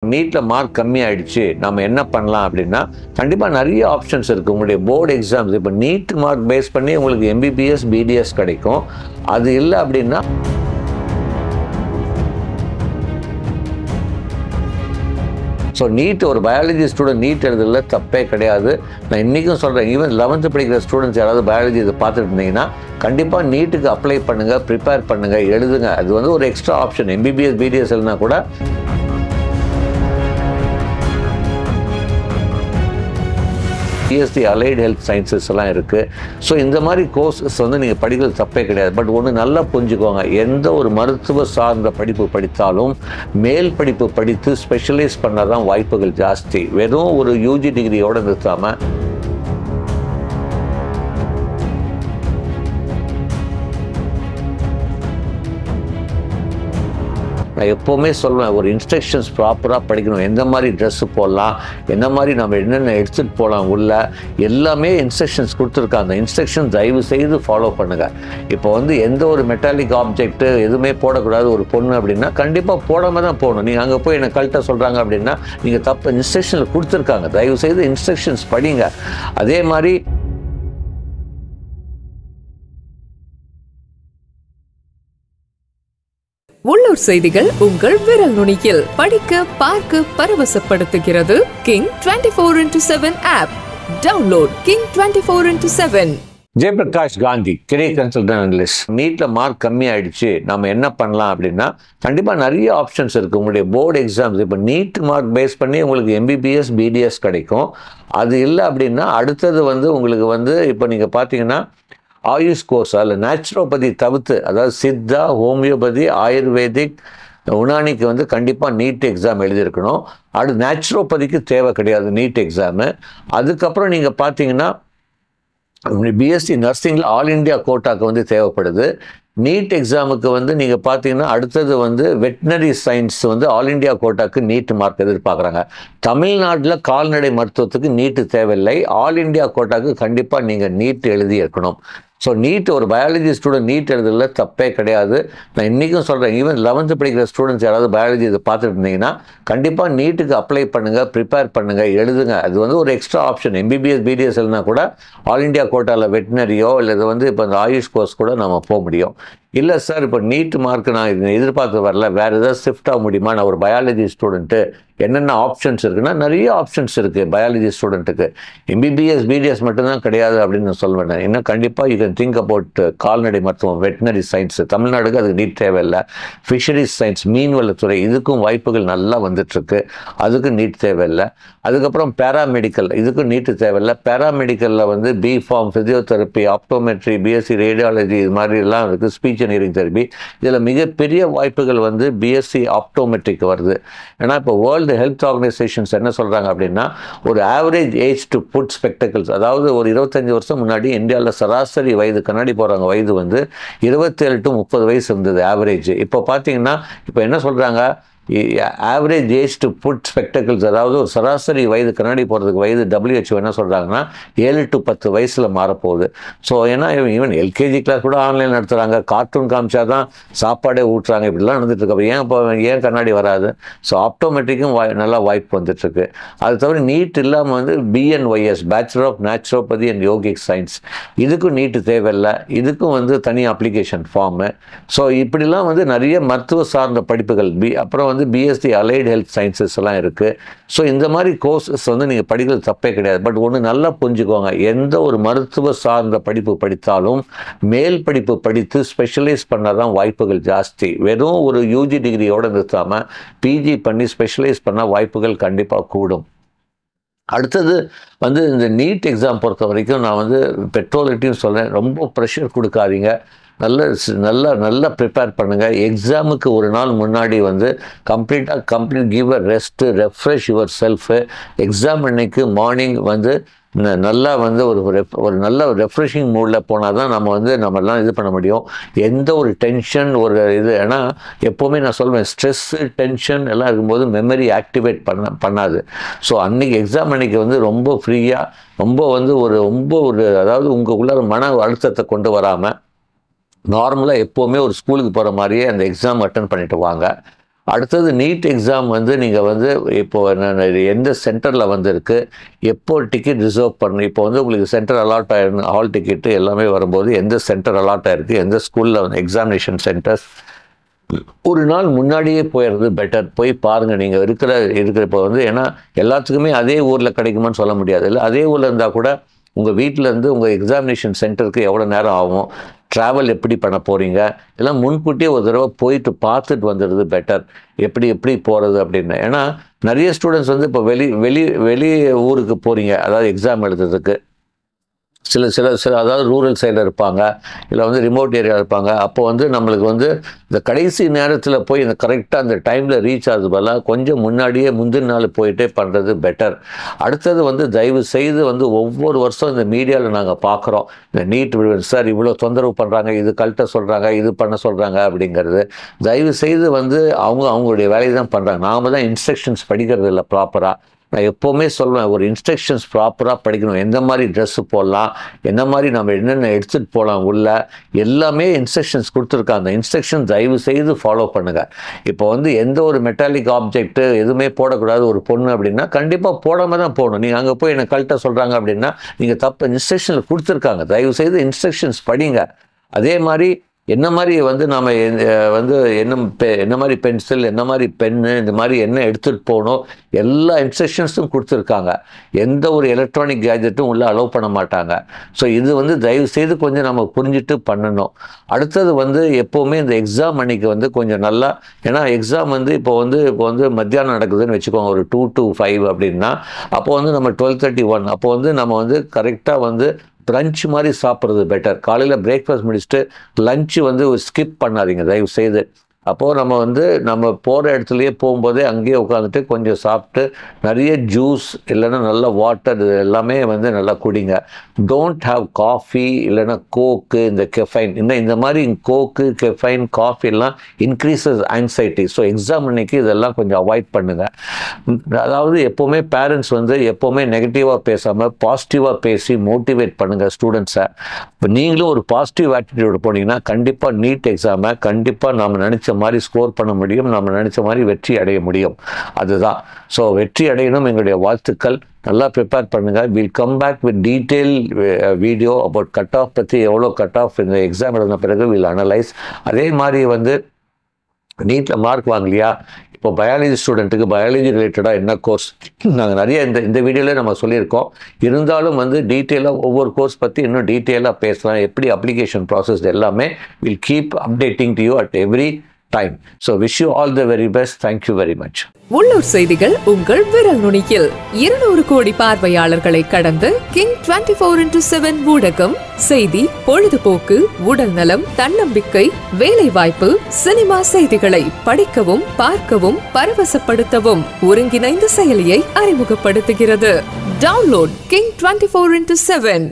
நீட்டில் மார்க் கம்மி ஆயிடுச்சு, நம்ம என்ன பண்ணலாம் அப்படின்னா, கண்டிப்பாக நிறைய ஆப்ஷன்ஸ் இருக்குது. உங்களுடைய போர்டு எக்ஸாம்ஸ் இப்போ நீட் மார்க் பேஸ் பண்ணி உங்களுக்கு எம்பிபிஎஸ் பிடிஎஸ் கிடைக்கும். அது இல்லை அப்படின்னா ஸோ நீட் ஒரு பயாலஜி ஸ்டூடெண்ட் நீட் எழுதுறதுல தப்பே கிடையாது. நான் இன்றைக்கும் சொல்கிறேன், ஈவன் 11th படிக்கிற ஸ்டூடெண்ட்ஸ் யாராவது பயாலஜி இதை பார்த்துட்டு இருந்தீங்கன்னா கண்டிப்பாக நீட்டுக்கு அப்ளை பண்ணுங்கள், ப்ரிப்பேர் பண்ணுங்கள், எழுதுங்க. அது வந்து ஒரு எக்ஸ்ட்ரா ஆப்ஷன். எம்பிபிஎஸ் பிடிஎஸ் எழுதினா கூட பிஎஸ்சி அலைடு ஹெல்த் சயின்சஸ் எல்லாம் இருக்குது. ஸோ இந்த மாதிரி கோர்சஸ் வந்து நீங்கள் படிக்கிறது தப்பே கிடையாது. பட் ஒன்று நல்லா புரிஞ்சுக்கோங்க, எந்த ஒரு மருத்துவ சார்ந்த படிப்பு படித்தாலும் மேல் படிப்பு படித்து ஸ்பெஷலைஸ் பண்ணாதான் வாய்ப்புகள் ஜாஸ்தி. வெறும் ஒரு யூஜி டிகிரியோடு நிறுத்தாமல் நான் எப்போவுமே சொல்லுவேன், ஒரு இன்ஸ்ட்ரக்ஷன்ஸ் ப்ராப்பராக படிக்கணும். எந்த மாதிரி ட்ரெஸ்ஸு போடலாம், எந்த மாதிரி நம்ம என்னென்ன எடுத்துகிட்டு போகலாம், உள்ள எல்லாமே இன்ஸ்ட்ரக்ஷன்ஸ் கொடுத்துருக்காங்க. இன்ஸ்ட்ரக்ஷன் தயவு செய்து ஃபாலோ பண்ணுங்கள். இப்போ வந்து எந்த ஒரு மெட்டாலிக் ஆப்ஜெக்ட்டு எதுவுமே போடக்கூடாது ஒரு பொண்ணு அப்படின்னா கண்டிப்பாக போடாமல் தான் போகணும். நீங்கள் அங்கே போய் என்னை கழட்ட சொல்கிறாங்க அப்படின்னா நீங்கள் தப்பு இன்ஸ்ட்ரக்ஷனில் கொடுத்துருக்காங்க. தயவு செய்து இன்ஸ்ட்ரக்ஷன்ஸ் படிங்க. அதே மாதிரி உள்ளூர் செய்திகள் உங்கள் விரல் நுனியில் படிக்க பார்க்க பரவசப்படுத்துகிறது King 24x7 app. Download King 24x7. Jayaprakash Gandhi, career consultant analyst. நீட்டில் மார்க் கம்மி ஆயிடுச்சு, நம்ம என்ன பண்ணலாம் அப்படின்னா கண்டிப்பாக நிறைய ஆப்ஷன்ஸ் இருக்குது. உங்களுடைய போர்டு எக்ஸாம்ஸ் இப்போ நீட் மார்க் பேஸ் பண்ணி உங்களுக்கு எம்பிபிஎஸ் பிடிஎஸ் கிடைக்கும். அது இல்லை அப்படின்னா அடுத்தது வந்து உங்களுக்கு வந்து இப்போ நீங்கள் பார்த்தீங்கன்னா ஆயுஷ் கோர்ஸ் அதில் நேச்சுரோபதி தவிர்த்து, அதாவது சித்தா, ஹோமியோபதி, ஆயுர்வேதிக், உனானிக்கு வந்து கண்டிப்பாக நீட் எக்ஸாம் எழுதியிருக்கணும். அது நேச்சுரோபதிக்கு தேவை கிடையாது நீட் எக்ஸாமு. அதுக்கப்புறம் நீங்கள் பார்த்தீங்கன்னா பிஎஸ்சி நர்சிங்கில் ஆல் இண்டியா கோட்டாக்கு வந்து தேவைப்படுது. நீட் எக்ஸாமுக்கு வந்து நீங்கள் பார்த்தீங்கன்னா அடுத்தது வந்து வெட்டினரி சயின்ஸ் வந்து ஆல் இண்டியா கோட்டாக்கு நீட் மார்க் எதிர்பார்க்குறாங்க. தமிழ்நாட்டில் கால்நடை மருத்துவத்துக்கு நீட்டு தேவையில்லை. ஆல் இண்டியா கோட்டாக்கு கண்டிப்பாக நீங்கள் நீட் எழுதி இருக்கணும். ஸோ நீட் ஒரு பயாலஜி ஸ்டூடெண்ட் நீட் எழுதுறதுல தப்பே கிடையாது. நான் இன்றைக்கும் சொல்கிறேன், ஈவன் 11th படிக்கிற ஸ்டூடெண்ட்ஸ் யாராவது பயாலஜி இதை பார்த்துட்டு இருந்தீங்கன்னா கண்டிப்பாக நீட்டுக்கு அப்ளை பண்ணுங்கள், ப்ரிப்பேர் பண்ணுங்கள், எழுதுங்க. அது வந்து ஒரு எக்ஸ்ட்ரா ஆப்ஷன். எம்பிபிஎஸ் பிடிஎஸ் எழுதினா கூட ஆல் இண்டியா கோட்டாவில் வெட்டினரியோ இல்லை இது வந்து இப்போ இந்த ஆயுஷ் கோர்ஸ் கூட நம்ம போக முடியும். இல்லை சார், இப்போ நீட் மார்க் நான் இது எதிர்பார்த்து வரல, வேறு ஏதாவது ஷிஃப்ட் ஆக முடியுமா, நான் ஒரு பயாலஜி ஸ்டூடெண்ட்டு, என்னென்ன ஆப்ஷன்ஸ் இருக்குன்னா நிறைய ஆப்ஷன்ஸ் இருக்குது பயாலஜி ஸ்டூடெண்ட்டுக்கு. எம்பிபிஎஸ் பிடிஎஸ் மட்டும்தான் கிடையாது அப்படின்னு நான் சொல்லுவேன். இன்னும் கண்டிப்பாக யூ கேன் திங்க் அபவுட் கால்நடை மருத்துவம், வெட்டினரி சயின்ஸ். தமிழ்நாடுக்கு அதுக்கு நீட் தேவையில்லை. ஃபிஷரிஸ் சயின்ஸ், மீன்வளத்துறை, இதுக்கும் வாய்ப்புகள் நல்லா வந்துட்டுருக்கு. அதுக்கு நீட் தேவையில்லை. அதுக்கப்புறம் பேராமெடிக்கல், இதுக்கும் நீட்டு தேவையில்லை. பேராமெடிக்கலில் வந்து B Pharm, physiotherapy, optometry, BSc radiology, இது மாதிரிலாம் இருக்குது. ஸ்பீச் அண்ட் ஹியரிங் தெரப்பி, இதில் மிகப்பெரிய வாய்ப்புகள் வந்து பிஎஸ்சி ஆப்டோமெட்ரிக்கு வருது. ஏன்னா இப்போ வேர்ல்டு ஹெல்த் ஆர்கனைசேஷன்ஸ் என்ன சொல்கிறாங்க அப்படின்னா ஒரு average age to put spectacles, அதாவது ஒரு 25 வருஷம் முன்னாடி இந்தியாவில் சராசரி வயது கண்ணாடி போகிறாங்க வயது வந்து 27 to 30 வயசு இருந்தது ஆவரேஜ். இப்போ பார்த்தீங்கன்னா இப்போ என்ன சொல்கிறாங்க, average age to put spectacles, அதாவது ஒரு சராசரி வயது கண்ணாடி போகிறதுக்கு வயது WHO என்ன சொல்கிறாங்கன்னா 7 to 10 வயசில் மாறப்போகுது. ஸோ ஏன்னா ஈவன் எல்கேஜி கிளாஸ் கூட ஆன்லைன் நடத்துகிறாங்க, கார்ட்டூன் காமிச்சா தான் சாப்பாடே ஊட்டுறாங்க, இப்படிலாம் நடந்துட்டுருக்கு. ஏன் இப்போ ஏன் கண்ணாடி வராது? ஸோ ஆப்டோமெட்ரிக்கும் நல்லா வாய்ப்பு வந்துட்டுருக்கு. அது தவிர நீட் இல்லாமல் வந்து BNYS, bachelor of naturopathy and yogic science, இதுக்கும் நீட்டு தேவையில்லை. இதுக்கும் வந்து தனி அப்ளிகேஷன் ஃபார்மு. ஸோ இப்படிலாம் வந்து நிறைய மருத்துவ சார்ந்த படிப்புகள் அப்புறம் வந்து பிஎஸ்சி அலைடு ஹெல்த் சயின்சஸ் எல்லாம் இருக்குது. ஸோ இந்த மாதிரி கோர்சஸ் வந்து நீங்கள் படிக்கிறது தப்பே கிடையாது. பட் ஒன்று நல்லா புரிஞ்சுக்கோங்க, எந்த ஒரு மருத்துவ சார்ந்த படிப்பு படித்தாலும் மேல் படிப்பு படித்து ஸ்பெஷலைஸ் பண்ணாதான் வாய்ப்புகள் ஜாஸ்தி. வெறும் ஒரு யூஜி டிகிரியோடு நிறுத்தாமல் பிஜி பண்ணி ஸ்பெஷலைஸ் பண்ணால் வாய்ப்புகள் கண்டிப்பாக கூடும். அடுத்தது வந்து இந்த நீட் எக்ஸாம் பொறுத்த வரைக்கும் நான் வந்து பெட்ரோலிட்டியும் சொல்கிறேன், ரொம்ப ப்ரெஷர் கொடுக்காதீங்க. நல்லா ப்ரிப்பேர் பண்ணுங்கள். எக்ஸாமுக்கு ஒரு நாள் முன்னாடி வந்து complete give a rest, refresh your shelf. Exam அன்னைக்கு மார்னிங் வந்து நல்லா வந்து ஒரு நல்ல ரெஃப்ரெஷிங் மூடில் போனால் தான் நம்மலாம் இது பண்ண முடியும். எந்த ஒரு டென்ஷன் இது, ஏன்னா எப்போவுமே நான் சொல்லுவேன், ஸ்ட்ரெஸ்ஸு டென்ஷன் எல்லாம் இருக்கும்போது மெமரி ஆக்டிவேட் பண்ணாது. ஸோ அன்றைக்கி எக்ஸாம் அன்றைக்கி வந்து ரொம்ப ஃப்ரீயாக, ரொம்ப அதாவது உங்களுக்குள்ள மன அழுத்தத்தை கொண்டு வராமல் நார்மலாக எப்போவுமே ஒரு ஸ்கூலுக்கு போகிற மாதிரியே அந்த எக்ஸாம் அட்டன் பண்ணிட்டு வாங்க. அடுத்தது நீட் எக்ஸாம் வந்து நீங்கள் வந்து இப்போது எந்த சென்டரில் வந்துருக்கு, எப்போ டிக்கெட் ரிசர்வ் பண்ணணும். இப்போ வந்து உங்களுக்கு சென்டர் அலாட் ஆயிருக்கு, ஹால் டிக்கெட்டு எல்லாமே வரும்போது எந்த சென்டர் அலாட் ஆயிருக்கு, எந்த ஸ்கூலில் எக்ஸாமினேஷன் சென்டர்ஸ் ஒரு நாள் முன்னாடியே போயிடுறது பெட்டர். போய் பாருங்கள். நீங்கள் இருக்கிற இப்போ வந்து ஏன்னா எல்லாத்துக்குமே அதே ஊரில் கிடைக்குமான்னு சொல்ல முடியாது. இல்லை அதே ஊரில் இருந்தால் கூட உங்கள் வீட்டிலேருந்து உங்கள் எக்ஸாமினேஷன் சென்டருக்கு எவ்வளோ நேரம் ஆகும், ட்ராவல் எப்படி பண்ண போகிறீங்க, இதெல்லாம் முன்கூட்டியே ஒரு தடவை போயிட்டு பார்த்துட்டு வந்துடுறது பெட்டர். எப்படி போகிறது அப்படின்னு. ஏன்னா நிறைய ஸ்டூடெண்ட்ஸ் வந்து இப்போ வெளி ஊருக்கு போகிறீங்க, அதாவது எக்ஸாம் எழுதுறதுக்கு. சில அதாவது ரூரல் சைடில் இருப்பாங்க, இல்லை வந்து ரிமோட் ஏரியா இருப்பாங்க. அப்போ வந்து நம்மளுக்கு வந்து இந்த கடைசி நேரத்தில் போய் இந்த கரெக்டாக அந்த டைமில் ரீச் ஆகுது பதிலாக கொஞ்சம் முன்னாடியே முந்தின நாள் போயிட்டே பண்ணுறது பெட்டர். அடுத்தது வந்து தயவு செய்து வந்து ஒவ்வொரு வருஷம் இந்த மீடியாவில் நாங்கள் பார்க்குறோம், இந்த நீட் சார் இவ்வளோ தொந்தரவு பண்ணுறாங்க, இது கழட்ட சொல்கிறாங்க, இது பண்ண சொல்கிறாங்க அப்படிங்கிறது. தயவு செய்து வந்து அவங்களுடைய வேலையை தான் பண்ணுறாங்க. நாம் தான் இன்ஸ்ட்ரக்ஷன்ஸ் படிக்கிறது இல்லை ப்ராப்பராக. நான் எப்போவுமே சொல்லுவேன், ஒரு இன்ஸ்ட்ரக்ஷன்ஸ் ப்ராப்பராக படிக்கணும். எந்த மாதிரி ட்ரெஸ்ஸு போடலாம், என்ன மாதிரி நம்ம என்னென்ன எடுத்துகிட்டு போகலாம், உள்ள எல்லாமே இன்ஸ்ட்ரக்ஷன்ஸ் கொடுத்துருக்காங்க. அந்த இன்ஸ்ட்ரக்ஷன் தயவு செய்து ஃபாலோ பண்ணுங்கள். இப்போ வந்து எந்த ஒரு மெட்டாலிக் ஆப்ஜெக்ட்டு எதுவுமே போடக்கூடாது ஒரு பொண்ணு அப்படின்னா கண்டிப்பாக போடாமல் தான் போகணும். நீங்கள் அங்கே போய் என்னை கழட்ட சொல்கிறாங்க அப்படின்னா நீங்கள் தப்பு இன்ஸ்ட்ரக்ஷனில் கொடுத்துருக்காங்க. தயவு செய்து இன்ஸ்ட்ரக்ஷன்ஸ் படிங்க. அதே மாதிரி என்ன மாதிரி வந்து நாம் வந்து என்ன மாதிரி பென்சில், என்ன மாதிரி பென்னு, இந்த மாதிரி என்ன எடுத்துகிட்டு போகணும் எல்லா இன்ஸ்ட்ரக்ஷன்ஸும் கொடுத்துருக்காங்க. எந்த ஒரு எலக்ட்ரானிக் கேஜெட்டும் உள்ளே அலோவ் பண்ண மாட்டாங்க. ஸோ இது வந்து தயவு செய்து கொஞ்சம் நம்ம புரிஞ்சுட்டு பண்ணணும். அடுத்தது வந்து எப்போவுமே இந்த எக்ஸாம் அன்னைக்கு வந்து கொஞ்சம் நல்லா, ஏன்னா எக்ஸாம் வந்து இப்போ வந்து மத்தியானம் நடக்குதுன்னு வச்சுக்கோங்க, ஒரு 2 to 5 அப்படின்னா, அப்போ வந்து நம்ம 12:31 அப்போ வந்து நம்ம வந்து கரெக்டாக வந்து லஞ்ச் மாதிரி சாப்பிட்றது பெட்டர். காலையில் பிரேக்ஃபாஸ்ட் முடிச்சுட்டு லஞ்சு வந்து ஸ்கிப் பண்ணாதீங்க தயவு செய்து. அப்போது நம்ம போகிற இடத்துலையே போகும்போதே அங்கேயே உட்காந்துட்டு கொஞ்சம் சாப்பிட்டு நிறைய ஜூஸ் இல்லைன்னா நல்ல வாட்டர் இது எல்லாமே வந்து நல்லா குடிங்க. டோன்ட் ஹாவ் காஃபி இல்லைன்னா கோக்கு, இந்த கெஃபைன், இந்த மாதிரி கோக்கு, கெஃபைன், காஃபிலாம் இன்க்ரீசஸ் ஆங்ஸைட்டி. ஸோ எக்ஸாம் அன்னைக்கு இதெல்லாம் கொஞ்சம் அவாய்ட் பண்ணுங்கள். அதாவது எப்போவுமே பேரண்ட்ஸ் வந்து எப்போவுமே நெகட்டிவாக பேசாமல் பாசிட்டிவாக பேசி மோட்டிவேட் பண்ணுங்கள் ஸ்டூடெண்ட்ஸை. இப்போ நீங்களும் ஒரு பாசிட்டிவ் ஆட்டிடியூட் போனீங்கன்னா கண்டிப்பாக நீட் எக்ஸாமை கண்டிப்பாக நாம் நினச்ச மாதிரி ஸ்கோர் பண்ண முடியும், நம்ம நினச்ச மாதிரி வெற்றி அடைய முடியும். அதுதான். ஸோ வெற்றி அடையணும். எங்களுடைய வாழ்த்துக்கள். நல்லா ப்ரிப்பேர் பண்ணுங்கள். Will come back with detail video about cut off பற்றி, எவ்வளோ கட் ஆஃப் இந்த எக்ஸாம் எழுதின பிறகு வில் அனலைஸ். அதே மாதிரி வந்து நீட்டில் மார்க் வாங்கலையா, இப்போ பயாலஜி ஸ்டூடெண்ட்டுக்கு பயாலஜி ரிலேட்டடாக என்ன கோர்ஸ் நாங்கள் நிறைய இந்த வீடியோவில் நம்ம சொல்லியிருக்கோம். இருந்தாலும் வந்து டீட்டெயிலாக ஒவ்வொரு கோர்ஸ் பற்றி இன்னும் டீட்டெயிலாக பேசலாம். எப்படி அப்ளிகேஷன் ப்ராசஸ் எல்லாமே will keep updating to you at every time. So wish you all the very best. Thank you very much. உள்ளூர் செய்திகள் உங்கள் விரல் நுனியில். 200 கோடி பார்வையாளர்களை கடந்து கிங் 24/7 ஊடகம் செய்தி, பொழுதுபோக்கு, உடல் நலம், தன்னம்பிக்கை, வேலை வாய்ப்பு, சினிமா செய்திகளை படிக்கவும் பார்க்கவும் பரவசப்படுத்தவும் ஒருங்கிணைந்த செயலியை அறிமுகப்படுத்துகிறது. Download king 24/7.